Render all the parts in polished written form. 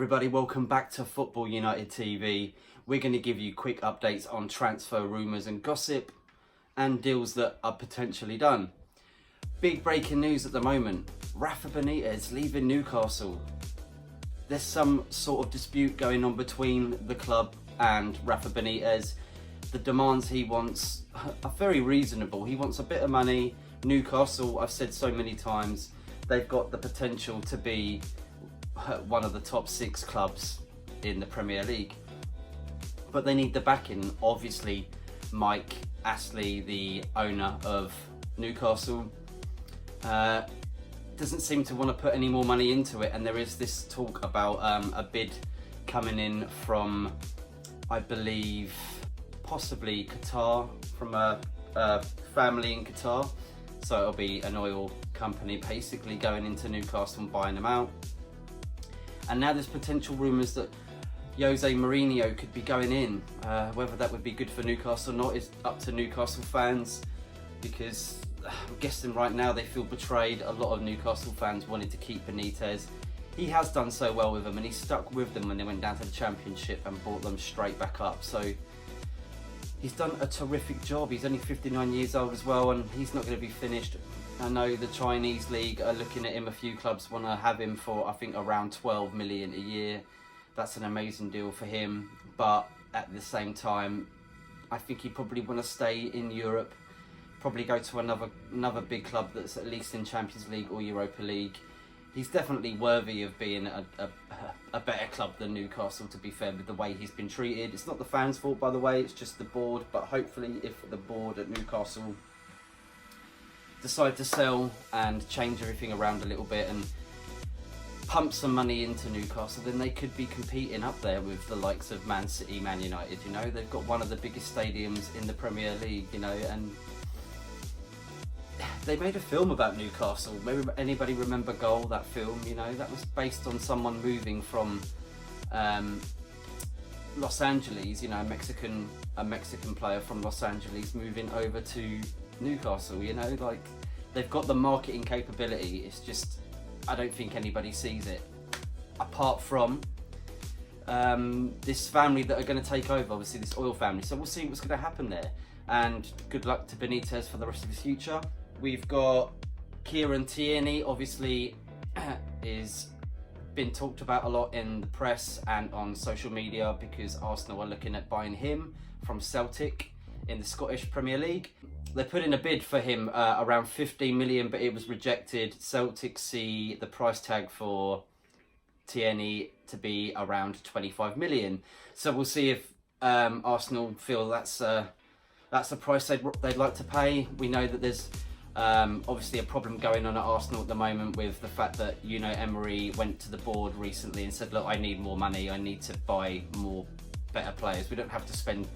everybody, welcome back to Football United TV. We're going to give you quick updates on transfer rumours and gossip and deals that are potentially done. Big breaking news at the moment, Rafa Benitez leaving Newcastle. There's some sort of dispute going on between the club and Rafa Benitez. The demands he wants are very reasonable. He wants a bit of money. Newcastle, I've said so many times, they've got the potential to be one of the top 6 clubs in the Premier League, but they need the backing. Obviously, Mike Astley, the owner of Newcastle, doesn't seem to want to put any more money into it, and there is this talk about a bid coming in from, I believe, possibly Qatar, from a family in Qatar. So it'll be an oil company basically going into Newcastle and buying them out. And now there's potential rumours that Jose Mourinho could be going in. Whether that would be good for Newcastle or not is up to Newcastle fans, because I'm guessing right now they feel betrayed. A lot of Newcastle fans wanted to keep Benitez. He has done so well with them, and he stuck with them when they went down to the Championship and brought them straight back up. So he's done a terrific job. He's only 59 years old as well, and he's not going to be finished. I know the Chinese league are looking at him. A few clubs want to have him for, I think, around 12 million a year. That's an amazing deal for him. But at the same time, I think he probably want to stay in Europe, probably go to another big club that's at least in Champions League or Europa League. He's definitely worthy of being a better club than Newcastle, to be fair, with the way he's been treated. It's not the fans' fault, by the way, it's just the board. But hopefully, if the board at Newcastle decide to sell and change everything around a little bit and pump some money into Newcastle, then they could be competing up there with the likes of Man City, Man United. You know, they've got one of the biggest stadiums in the Premier League, you know, and they made a film about Newcastle. Maybe anybody remember Goal, that film? You know, that was based on someone moving from Los Angeles, you know, a Mexican player from Los Angeles moving over to Newcastle. You know, like, they've got the marketing capability. It's just, I don't think anybody sees it, apart from this family that are going to take over, obviously this oil family. So we'll see what's going to happen there, and good luck to Benitez for the rest of his future. We've got Kieran Tierney, obviously is been talked about a lot in the press and on social media, because Arsenal are looking at buying him from Celtic in the Scottish Premier League. They put in a bid for him around 15 million, but it was rejected. Celtic see the price tag for Tierney to be around 25 million. So we'll see if Arsenal feel that's a price they'd like to pay. We know that there's obviously a problem going on at Arsenal at the moment with the fact that, you know, Emery went to the board recently and said, look, I need more money. I need to buy more better players. We don't have to spend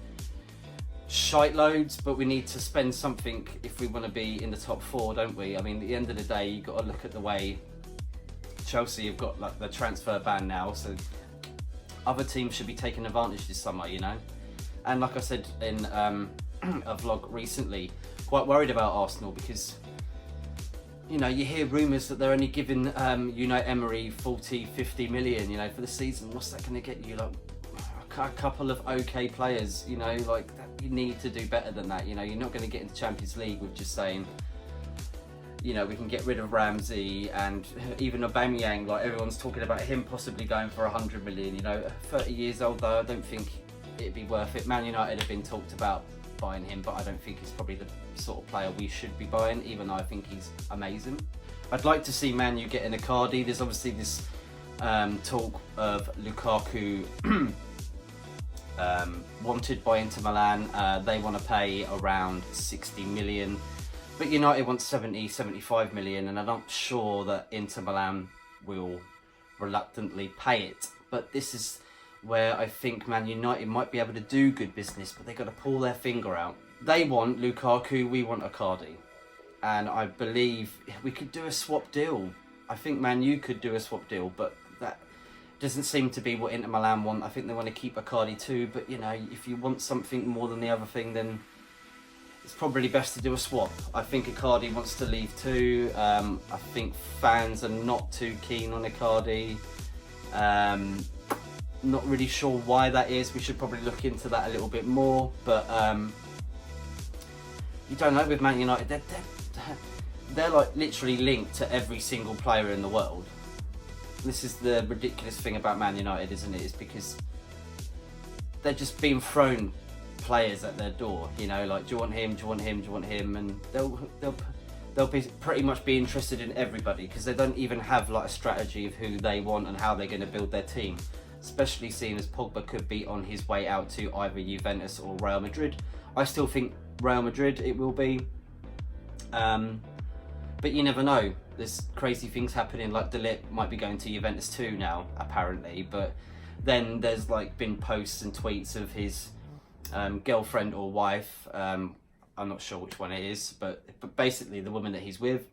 shite loads, but we need to spend something if we want to be in the top 4, don't we? I mean, at the end of the day, you've got to look at the way Chelsea have got, like, the transfer ban now, so other teams should be taking advantage this summer, you know. And like I said in a vlog recently, quite worried about Arsenal, because, you know, you hear rumours that they're only giving Unai Emery 40-50 million, you know, for the season. What's that going to get you? Like, a couple of okay players, you know, like that. You need to do better than that. You know, you're not going to get into Champions League with just saying, you know, we can get rid of Ramsey and even Aubameyang. Like, everyone's talking about him possibly going for 100 million. You know, 30 years old though, I don't think it'd be worth it. Man United have been talked about buying him, but I don't think he's probably the sort of player we should be buying, even though I think he's amazing. I'd like to see Man U getting a Icardi. There's obviously this talk of Lukaku wanted by Inter Milan. They want to pay around 60 million, but United wants 70-75 million, and I'm not sure that Inter Milan will reluctantly pay it. But this is where I think Man United might be able to do good business, but they've got to pull their finger out. They want Lukaku, we want Icardi, and I believe we could do a swap deal. I think Man U could do a swap deal, but that doesn't seem to be what Inter Milan want. I think they want to keep Icardi too, but, you know, if you want something more than the other thing, then it's probably best to do a swap. I think Icardi wants to leave too. I think fans are not too keen on Icardi. Not really sure why that is. We should probably look into that a little bit more. But you don't know with Man United. They're like literally linked to every single player in the world. This is the ridiculous thing about Man United, isn't it? It's because they're just being thrown players at their door. You know, like, do you want him? Do you want him? Do you want him? And they'll be pretty much be interested in everybody, because they don't even have like a strategy of who they want and how they're going to build their team. Especially seeing as Pogba could be on his way out to either Juventus or Real Madrid. I still think Real Madrid it will be. But you never know. There's crazy things happening, like De Ligt might be going to Juventus too now, apparently. But then there's like been posts and tweets of his girlfriend or wife, I'm not sure which one it is, but basically the woman that he's with,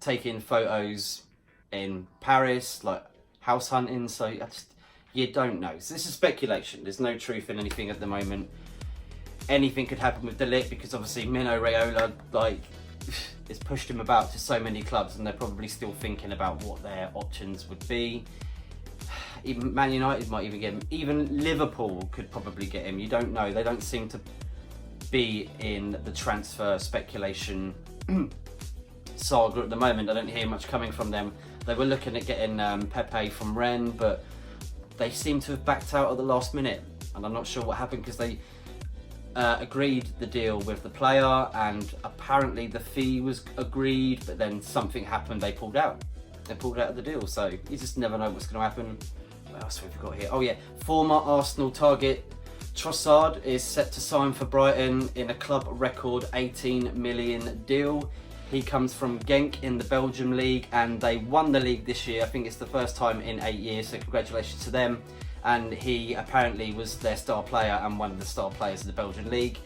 taking photos in Paris, like house hunting. So you don't know. So this is speculation. There's no truth in anything at the moment. Anything could happen with De Ligt, because obviously Mino Raiola, like, it's pushed him about to so many clubs, and they're probably still thinking about what their options would be. Even Man United might even get him. Even Liverpool could probably get him. You don't know. They don't seem to be in the transfer speculation saga at the moment. I don't hear much coming from them. They were looking at getting Pepe from Rennes, but they seem to have backed out at the last minute, and I'm not sure what happened, because they agreed the deal with the player, and apparently the fee was agreed, but then something happened. They pulled out of the deal. So you just never know what's going to happen. What else have we got here? Oh yeah, former Arsenal target Trossard is set to sign for Brighton in a club record 18 million deal. He comes from Genk in the Belgium league, and they won the league this year. I think it's the first time in 8 years, so congratulations to them. And he apparently was their star player and one of the star players of the Belgian league.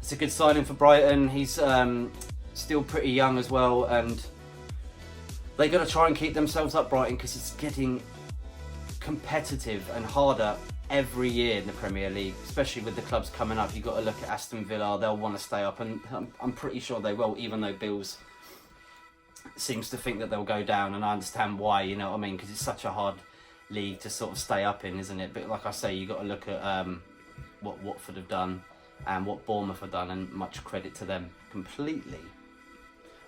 It's a good signing for Brighton. He's still pretty young as well, and they got to try and keep themselves up, Brighton, because it's getting competitive and harder every year in the Premier League, especially with the clubs coming up. You've got to look at Aston Villa. They'll want to stay up, and I'm pretty sure they will, even though Bills seems to think that they'll go down, and I understand why, you know what I mean, because it's such a hard league to sort of stay up in, isn't it? But like I say, you've got to look at what Watford have done and what Bournemouth have done, and much credit to them completely.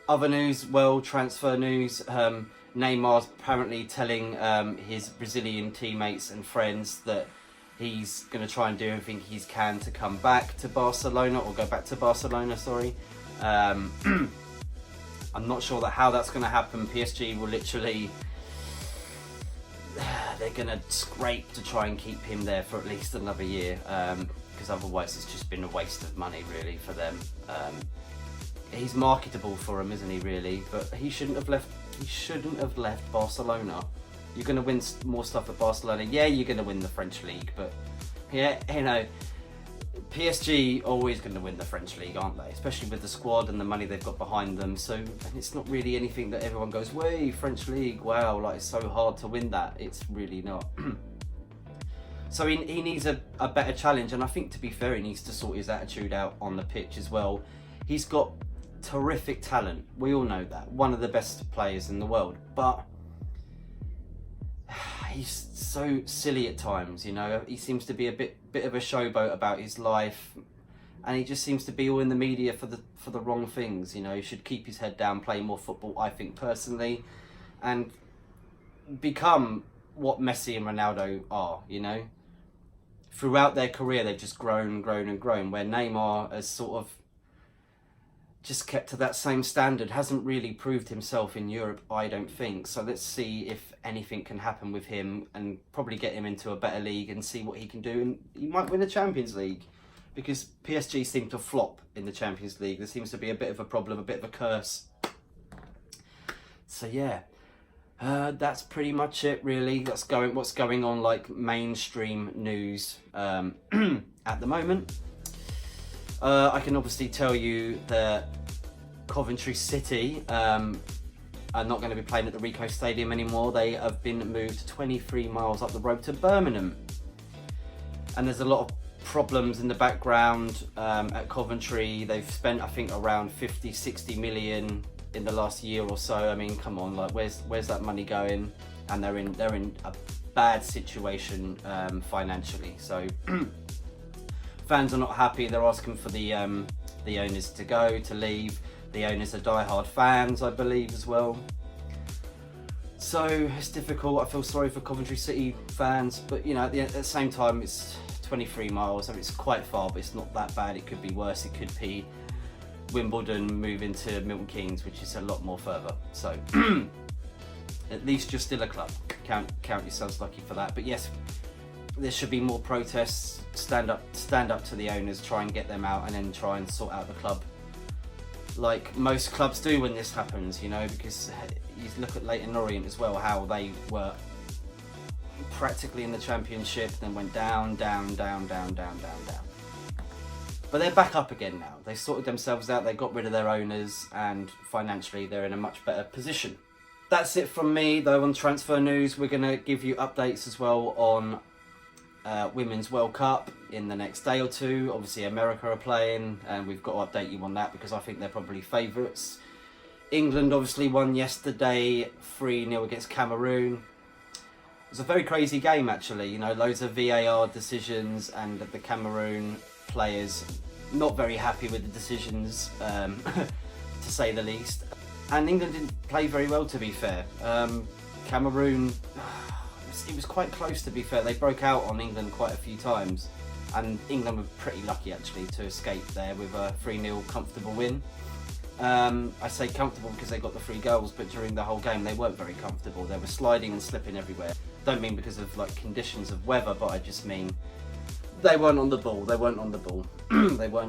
Other news, well, transfer news. Neymar's apparently telling his Brazilian teammates and friends that he's going to try and do everything he can to come back to Barcelona, or go back to Barcelona, sorry. I'm not sure how that's going to happen. PSG will literally... they're going to scrape to try and keep him there for at least another year, because otherwise it's just been a waste of money, really, for them. He's marketable for him, isn't he, really? But he shouldn't have left. He shouldn't have left Barcelona. You're going to win more stuff at Barcelona. Yeah, you're going to win the French league, but yeah, you know, PSG always going to win the French league, aren't they? Especially with the squad and the money they've got behind them. So, and it's not really anything that everyone goes, "Way, French league, wow!" Like, it's so hard to win that. It's really not. So he needs a better challenge, and I think, to be fair, he needs to sort his attitude out on the pitch as well. He's got terrific talent. We all know that. One of the best players in the world, but he's so silly at times, you know. He seems to be a bit of a showboat about his life, and he just seems to be all in the media for the wrong things, you know. He should keep his head down, play more football, I think, personally, and become what Messi and Ronaldo are, you know. Throughout their career, they've just grown, where Neymar has sort of just kept to that same standard, hasn't really proved himself in Europe, I don't think. So let's see if anything can happen with him, and probably get him into a better league and see what he can do. And he might win the Champions League, because PSG seem to flop in the Champions League. There seems to be a bit of a problem, a bit of a curse. So yeah, that's pretty much it, really. That's what's going on, like, mainstream news at the moment. I can obviously tell you that Coventry City are not going to be playing at the Rico Stadium anymore. They have been moved 23 miles up the road to Birmingham. And there's a lot of problems in the background at Coventry. They've spent, I think, around 50-60 million in the last year or so. I mean, come on, like, where's that money going? And they're in a bad situation financially. So fans are not happy. They're asking for the owners to leave. The owners are die-hard fans, I believe, as well. So it's difficult. I feel sorry for Coventry City fans, but you know, at the same time, it's 23 miles. I mean, it's quite far, but it's not that bad. It could be worse. It could be Wimbledon moving to Milton Keynes, which is a lot more further. So at least you're still a club. Count yourselves lucky for that. But yes, there should be more protests. Stand up to the owners. Try and get them out, and then try and sort out the club, like most clubs do when this happens. You know, because you look at Leyton Orient as well, how they were practically in the Championship, then went down. But they're back up again now. They sorted themselves out, they got rid of their owners, and financially they're in a much better position. That's it from me though on transfer news. We're going to give you updates as well on Women's World Cup in the next day or two. Obviously America are playing, and we've got to update you on that because I think they're probably favourites. England obviously won yesterday 3-0 against Cameroon. It was a very crazy game actually, you know, loads of VAR decisions, and the Cameroon players not very happy with the decisions, to say the least. And England didn't play very well, to be fair. Cameroon, it was quite close, to be fair. They broke out on England quite a few times, and England were pretty lucky actually to escape there with a 3-0 comfortable win. I say comfortable because they got the 3 goals, but during the whole game they weren't very comfortable. They were sliding and slipping everywhere. Don't mean because of like conditions of weather, but I just mean they weren't on the ball. They weren't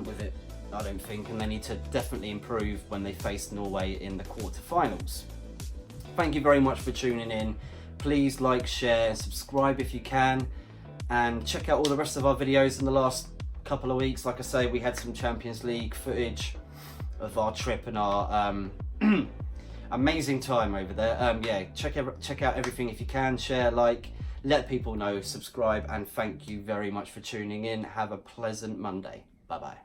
with it, I don't think, and they need to definitely improve when they face Norway in the quarterfinals. Thank you very much for tuning in. Please like, share, subscribe if you can, and check out all the rest of our videos in the last couple of weeks. Like I say, we had some Champions League footage of our trip and our amazing time over there. Yeah, check out everything if you can. Share, like, let people know, subscribe, and thank you very much for tuning in. Have a pleasant Monday. Bye bye.